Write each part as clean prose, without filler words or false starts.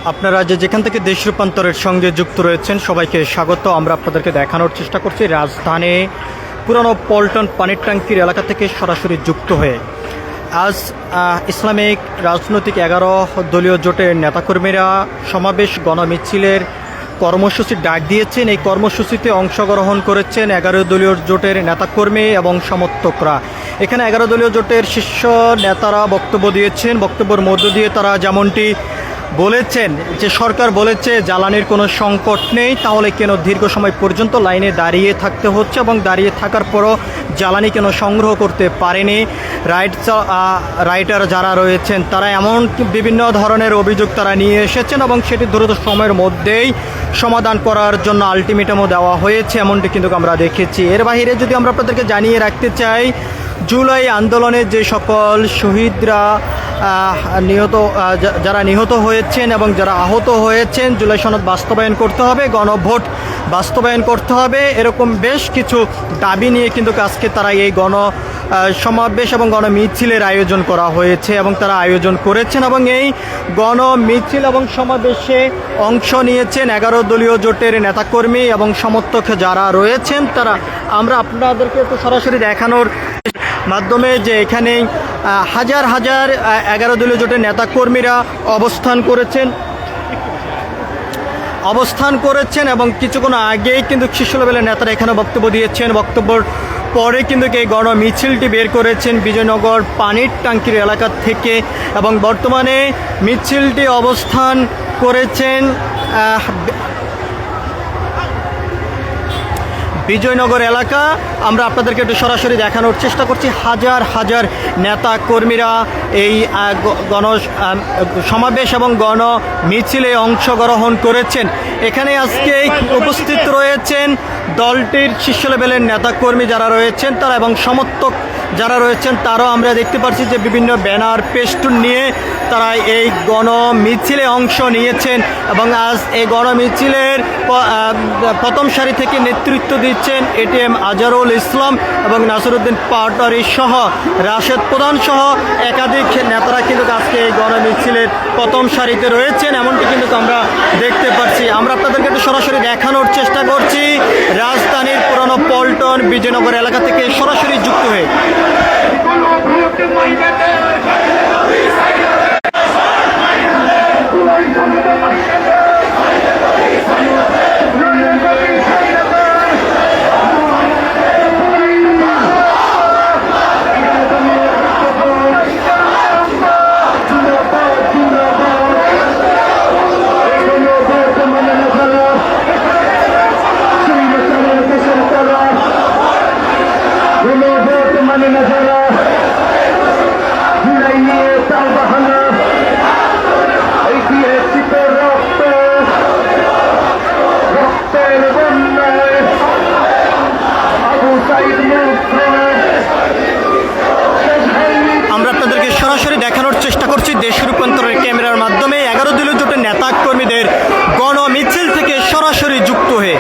আপনারা যেখান থেকে দেশ রূপান্তরের সঙ্গে যুক্ত রয়েছেন সবাইকে স্বাগত। আমরা আপনাদেরকে দেখানোর চেষ্টা করছি রাজধানী পুরানো পল্টন পানির ট্যাঙ্কির এলাকা থেকে সরাসরি যুক্ত হয়ে আজ ইসলামিক রাজনৈতিক 11 দলীয় জোটের নেতাকর্মীরা সমাবেশ গণমিছিলের কর্মসূচির ডাক দিয়েছেন। এই কর্মসূচিতে অংশগ্রহণ করেছেন 11 দলীয় জোটের নেতাকর্মী এবং সমর্থকরা। এখানে 11 দলীয় জোটের শীর্ষ নেতারা বক্তব্য দিয়েছেন। বক্তব্যের মধ্য দিয়ে তারা যেমনটি বলেছেন যে সরকার বলেছে জ্বালানির কোনো সংকট নেই, তাহলে কেন দীর্ঘ সময় পর্যন্ত লাইনে দাঁড়িয়ে থাকতে হচ্ছে এবং দাঁড়িয়ে থাকার পরও জ্বালানি কেন সংগ্রহ করতে পারেনি। রাইটার যারা রয়েছেন তারা এমন বিভিন্ন ধরনের অভিযোগ তারা নিয়ে এসেছেন এবং সেটি দ্রুত সময়ের মধ্যেই সমাধান করার জন্য আলটিমেটামও দেওয়া হয়েছে, এমনটি কিন্তু আমরা দেখেছি। এর বাইরে যদি আমরা আপনাদেরকে জানিয়ে রাখতে চাই, জুলাই আন্দোলনে যে সকল শহীদরা যারা নিহত হয়েছেন এবং যারা আহত হয়েছেন, জুলাই সনদ বাস্তবায়ন করতে হবে, গণভোট বাস্তবায়ন করতে হবে, এরকম বেশ কিছু দাবি নিয়ে কিন্তু আজকে তারা এই সমাবেশ এবং গণমিছিলের আয়োজন করা হয়েছে এবং তারা আয়োজন করেছেন এবং এই গণমিছিল এবং সমাবেশে অংশ নিয়েছেন 11 দলীয় জোটের নেতাকর্মী এবং সমর্থক যারা রয়েছেন তারা। আমরা আপনাদেরকে একটু সরাসরি দেখানোর মাধ্যমে যে এখানে হাজার হাজার 11 দলীয় জোটের নেতাকর্মীরা অবস্থান করেছেন এবং কিছুক্ষণ আগেই কিন্তু শীর্ষ লেভেলের নেতারা এখানে বক্তব্য দিয়েছেন। বক্তব্যের পরে কিন্তু এই গণমিছিলটি বের করেছেন বিজয়নগর পানির ট্যাঙ্কির এলাকা থেকে এবং বর্তমানে মিছিলটি অবস্থান করেছেন বিজয়নগর এলাকা। আমরা আপনাদেরকে একটু সরাসরি দেখানোর চেষ্টা করছি। হাজার হাজার নেতা কর্মীরা এই সমাবেশ এবং গণমিছিলে অংশগ্রহণ করেছেন। এখানে আজকে উপস্থিত রয়েছেন দলটির শীর্ষ লেভেলের নেতাকর্মী যারা রয়েছেন তারা এবং সমর্থক যারা রয়েছেন তারাও আমরা দেখতে পাচ্ছি যে বিভিন্ন ব্যানার পেস্টুন নিয়ে তারা এই গণমিছিলে অংশ নিয়েছেন এবং আজ এই গণমিছিলের প্রথম সারি থেকে নেতৃত্ব দিচ্ছেন এটিএম আজহারুল ইসলাম এবং নাসিরউদ্দিন পাটোয়ারি সহ রাশেদ প্রধান সহ একাধিক নেতারা কিন্তু আজকে এই গণমিছিলের প্রথম সারিতে রয়েছেন, এমনটি কিন্তু আমরা দেখতে পাচ্ছি। আমরা আপনাদেরকে একটু সরাসরি দেখানোর চেষ্টা করছি রাজধানীর পুরনো পল্টন বিজয়নগর এলাকা থেকে সরাসরি যুক্ত হয়ে। আমরা আপনাদেরকে সরাসরি দেখানোর চেষ্টা করছি দেশ রূপান্তরের ক্যামেরার মাধ্যমে 11 দলীয় জোটের নেতা কর্মীদের গণমিছিল থেকে সরাসরি যুক্ত হয়ে।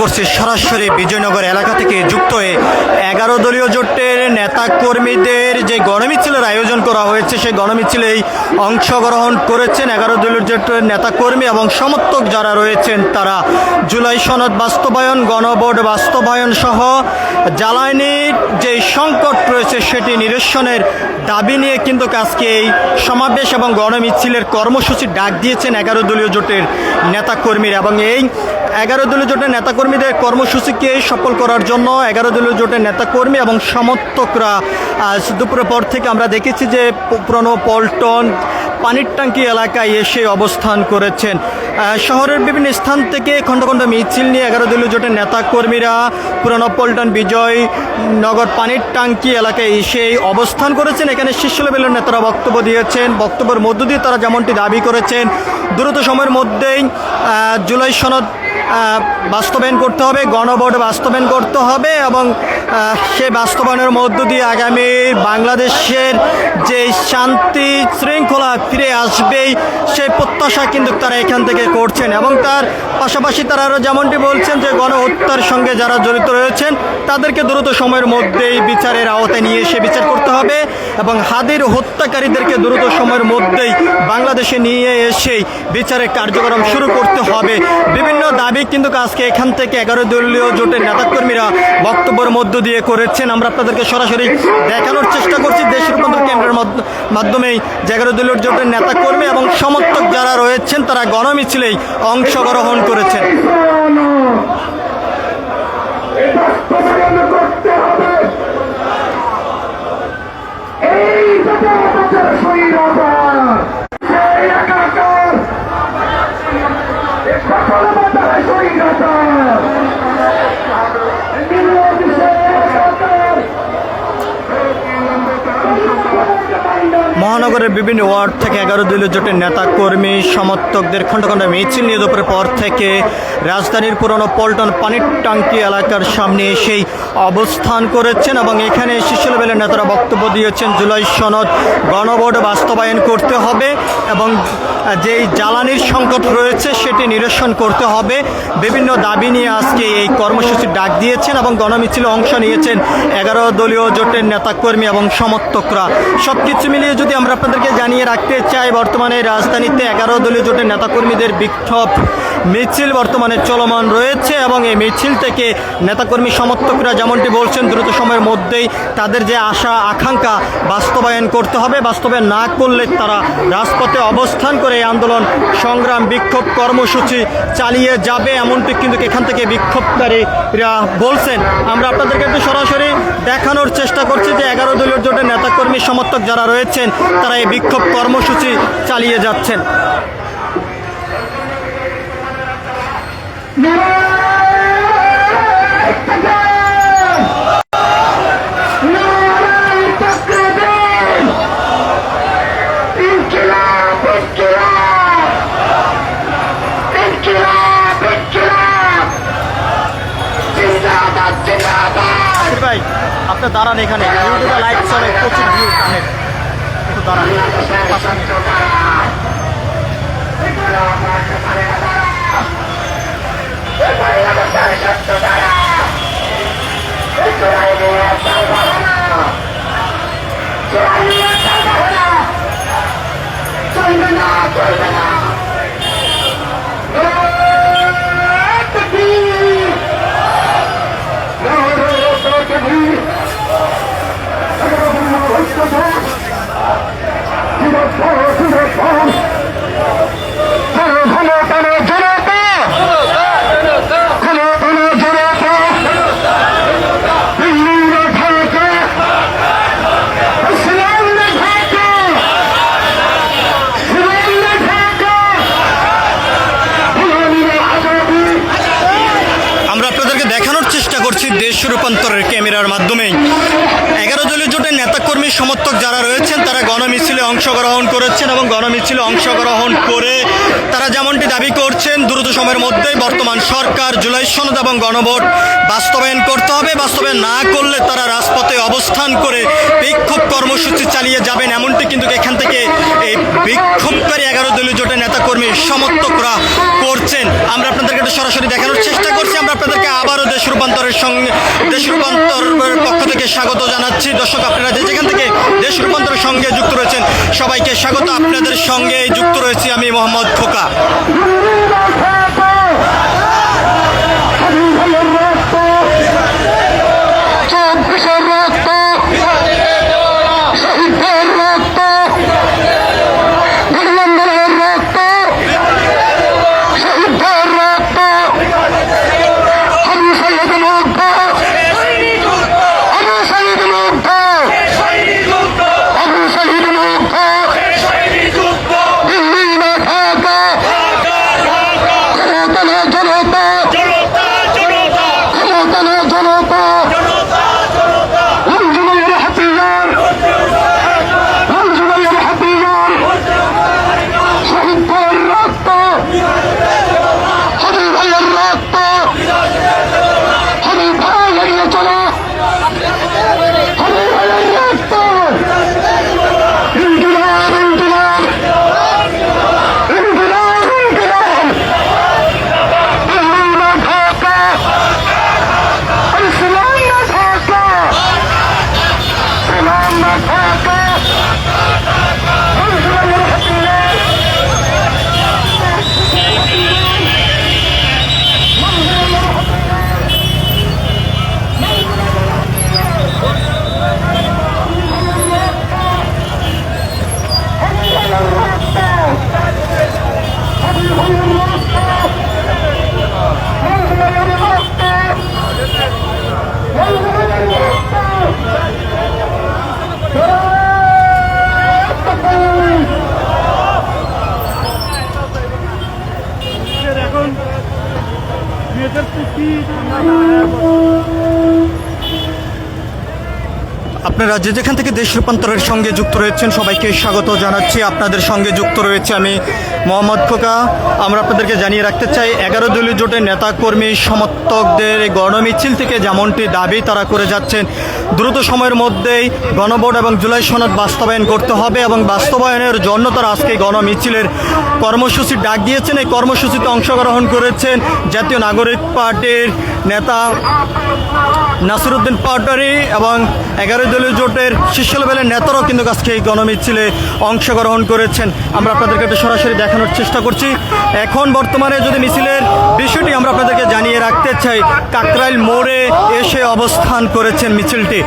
করছি সরাসরি বিজয়নগর এলাকা থেকে যুক্ত হয়ে 11 দলীয় জোটের নেতা কর্মীদের যে গণমিছিলের আয়োজন করা হয়েছে সেই গণমিছিলেই অংশগ্রহণ করেছেন 11 দলীয় জোটের নেতা কর্মী এবং সমর্থক যারা রয়েছেন তারা। জুলাই সনদ বাস্তবায়ন, গণভোট বাস্তবায়ন সহ জ্বালানির যে সংকট রয়েছে সেটি নিরসনের দাবি নিয়ে কিন্তু আজকে এই সমাবেশ এবং গণমিছিলের কর্মসূচি ডাক দিয়েছেন 11 দলীয় জোটের নেতাকর্মীরা। এবং এই 11 দলীয় জোটের নেতাকর্মীদের কর্মসূচিকে সফল করার জন্য 11 দলীয় জোটের নেতাকর্মী এবং সমর্থকরা আজ দুপুরের পর থেকে আমরা দেখেছি যে পুরনো পল্টন পানির ট্যাঙ্কি এলাকায় এসে অবস্থান করেছেন। শহরের বিভিন্ন স্থান থেকে খণ্ড খণ্ড মিছিল নিয়ে 11 দলীয় জোটের নেতাকর্মীরা পুরনো পল্টন বিজয়নগর পানির ট্যাঙ্কি এলাকায় এসে অবস্থান করেছেন। এখানে শীর্ষ লেভেলের নেতারা বক্তব্য দিয়েছেন। বক্তব্যের মধ্য দিয়ে তারা যেমনটি দাবি করেছেন দ্রুত সময়ের মধ্যেই জুলাই সনদ বাস্তবায়ন করতে হবে, গণভোট বাস্তবায়ন করতে হবে এবং সেই বাস্তবায়নের মধ্য দিয়ে আগামী বাংলাদেশের যে শান্তি শৃঙ্খলা ফিরে আসবেই সেই প্রত্যাশা কিন্তু তারা এখান থেকে করছেন। এবং তার পাশাপাশি তারা আরও যেমনটি বলছেন যে গণহত্যার সঙ্গে যারা জড়িত রয়েছেন তাদেরকে দ্রুত সময়ের মধ্যেই বিচারের আওতায় নিয়ে এসে বিচার করতে হবে এবং হাদির হত্যাকারীদেরকে দ্রুত সময়ের মধ্যেই বাংলাদেশে নিয়ে এসে বিচারের কার্যক্রম শুরু করতে হবে। বিভিন্ন দাবি কিন্তু আজকে এখান থেকে 11 দলীয় জোটের নেতাকর্মীরা বক্তব্যের মধ্য দিয়ে করেছেন। আমরা আপনাদেরকে সরাসরি দেখানোর চেষ্টা করছি দেশ রূপান্তর কেন্দ্রের মাধ্যমেই যে 11 দলীয় জোটের নেতাকর্মী এবং সমর্থক যারা রয়েছেন তারা গণমিছিলেই অংশগ্রহণ করেছেন। মহানগরের বিভিন্ন ওয়ার্ড থেকে 11 দলীয় জোটের নেতা কর্মী সমর্থকদের খণ্ড খণ্ড মিছিল নিয়ে দুপুরের পর থেকে রাজধানীর পুরনো পল্টন পানির ট্যাঙ্কি এলাকার সামনে এসেই অবস্থান করেছেন এবং এখানে শীর্ষ লেভেলের নেতারা বক্তব্য দিয়েছেন জুলাই সনদ গণভোট বাস্তবায়ন করতে হবে এবং যেই জ্বালানির সংকট রয়েছে সেটি নিরসন করতে হবে। বিভিন্ন দাবি নিয়ে আজকে এই কর্মসূচির ডাক দিয়েছেন এবং গণমিছিলে অংশ নিয়েছেন 11 দলীয় জোটের নেতাকর্মী এবং সমর্থকরা। সব কিছু মিলিয়ে যদি আমরা আপনাদেরকে জানিয়ে রাখতে চাই বর্তমানে রাজধানীতে 11 দলীয় জোটের নেতাকর্মীদের বিক্ষোভ মিছিল বর্তমানে চলমান রয়েছে এবং এই মিছিল থেকে নেতাকর্মী সমর্থকরা যেমনটি বলছেন দ্রুত সময়ের মধ্যেই তাদের যে আশা আকাঙ্ক্ষা বাস্তবায়ন করতে হবে, বাস্তবায়ন না করলে তারা রাজপথে অবস্থান করে এই আন্দোলন সংগ্রাম বিক্ষোভ কর্মসূচি চালিয়ে যাবে এমনটি কিন্তু এখান থেকে বিক্ষোভকারীরা বলছেন। আমরা আপনাদেরকে একটু সরাসরি দেখানোর চেষ্টা করছি যে 11 দলীয় জোটের নেতাকর্মী সমর্থক যারা রয়েছেন তারা এই বিক্ষোভ কর্মসূচি চালিয়ে যাচ্ছেন। ভাই আপনি দাঁড়ান, এখানে ইউটিউবে লাইভ চলে, প্রচুর ভিউ কানেক্ট, একটু দাঁড়ান। দেশ রূপান্তরের ক্যামেরার মাধ্যমে 11 দলীয় জোটের নেতাকর্মী সমর্থক যারা রয়েছেন তারা গণমিছিলে অংশগ্রহণ করেছেন এবং গণমিছিলে অংশগ্রহণ করে তারা যেমনটি দাবি করছেন দ্রুত সময়ের মধ্যেই বর্তমান সরকার জুলাই সনদ এবং গণভোট বাস্তবায়ন করতে হবে, বাস্তবায়ন না করলে তারা রাজপথে অবস্থান করে বিক্ষোভ কর্মসূচি চালিয়ে যাবেন এমনটি কিন্তু এখান থেকে এই বিক্ষোভকারী 11 দলীয় জোটের নেতাকর্মী নেতাকর্মী সমর্থকরা করছেন। আমরা আপনাদেরকে এটা সরাসরি দেখানোর চেষ্টা করছি। আমরা আপনাদেরকে আবারও দেশ রূপান্তরের সঙ্গে দেশ রূপান্তরের পক্ষ থেকে স্বাগত জানাচ্ছি। দর্শক, আপনারা যেখান থেকে দেশ রূপান্তরের সঙ্গে যুক্ত রয়েছেন সবাইকে স্বাগত। আপনাদের সঙ্গে যুক্ত রয়েছি আমি মোহাম্মদ খোকা। আপনারা যেখান থেকে দেশ রূপান্তরের সঙ্গে যুক্ত রয়েছেন সবাইকে স্বাগত জানাচ্ছি। আপনাদের সঙ্গে যুক্ত রয়েছে আমি মোহাম্মদ খোকা। আমরা আপনাদেরকে জানিয়ে রাখতে চাই 11 দলীয় জোটের নেতাকর্মী সমর্থকদের গণমিছিল থেকে যেমনটি দাবি তারা করে যাচ্ছেন, দ্রুত সময়ের মধ্যেই গণভোট এবং জুলাই সনদ বাস্তবায়ন করতে হবে এবং বাস্তবায়নের জন্য তারা আজকে গণমিছিলের কর্মসূচির ডাক দিয়েছেন। এই কর্মসূচিতে অংশগ্রহণ করেছেন জাতীয় নাগরিক পার্টির নেতা নাসিরউদ্দিন পাটোয়ারি এবং 11 দলীয় জোটের শীর্ষ লেভেলের নেতারাও কিন্তু আজকে এই গণমিছিলে অংশগ্রহণ করেছেন। আমরা আপনাদেরকে এটা সরাসরি দেখানোর চেষ্টা করছি। এখন বর্তমানে যদি মিছিলের বিষয়টি আমরা আপনাদেরকে জানিয়ে রাখতে চাই, কাকরাইল মোড়ে এসে অবস্থান করেছেন মিছিলটি।